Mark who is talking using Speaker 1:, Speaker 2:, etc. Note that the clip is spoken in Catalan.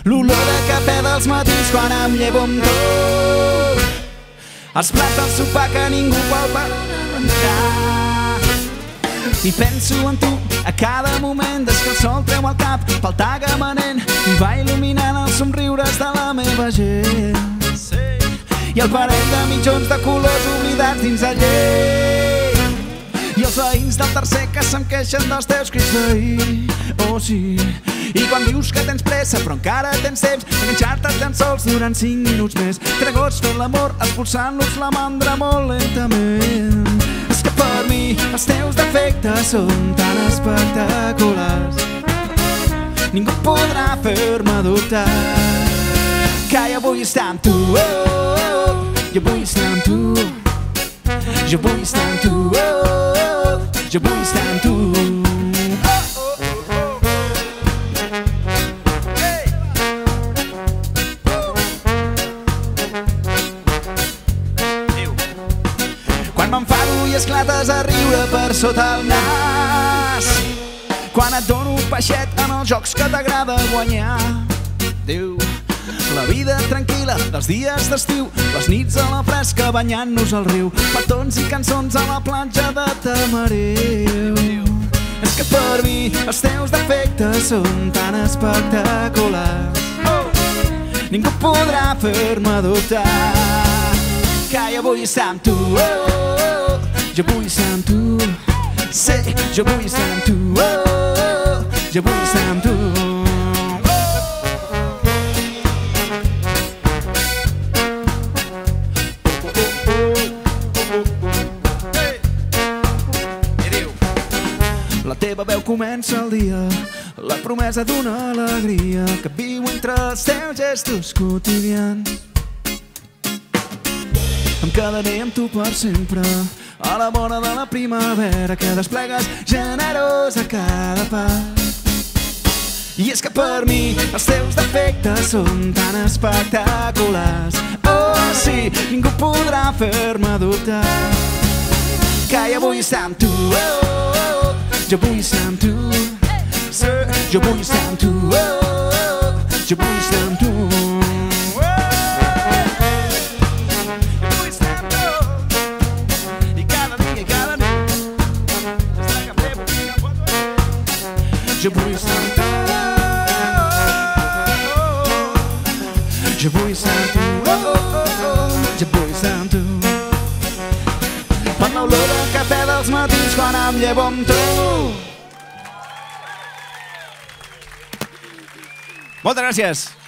Speaker 1: l'olor de cafè dels matins quan em llevo amb tu, els plats del sopar que ningú vol menjar. I penso en tu a cada moment des que el sol treu el cap pel tagamanent i va il·luminant els somriures de la meva gent. I el parell de mitjons de colors oblidats dins el llet. I els veïns del tercer que se'm queixen dels teus crits d'ahir. Oh sí. I quan dius que tens pressa però encara tens temps d'enganxar-te tan sols durant 5 minuts més. Tregots fent l'amor expulsant-los la mandra molt lentament. És que per mi els teus defectes són tan espectaculars, ningú podrà fer-me dubtar que jo vull estar amb tu, jo vull estar amb tu, jo vull estar amb tu, jo vull estar amb tu. Quan m'enfado i esclates a riure per sota el nas, quan et dono un peixet en els jocs que t'agrada guanyar. Déu, la vida tranquil·la dels dies d'estiu, les nits a la fresca banyant-nos al riu, petons i cançons a la platja de Tamariu. És que per mi els teus defectes són tan espectaculars, ningú podrà fer-me dubtar que jo vull estar amb tu, jo vull estar amb tu, sí, jo vull estar amb tu, jo vull estar amb tu. La teva veu comença el dia, la promesa d'una alegria que viu entre els teus gestos quotidians. Em quedaré amb tu per sempre, a la vora de la primavera que desplegues generós a cada pas. I és que per mi els teus defectes són tan espectaculars, oh sí, ningú podrà fer-me dubtar que jo vull estar amb tu, jo vull estar amb tu, jo vull estar amb tu, jo vull estar amb tu. Jo vull estar amb tu, jo vull estar amb tu, jo vull estar amb tu. Amb l'olor del cafè dels matins quan em llevo amb tu. Moltes gràcies.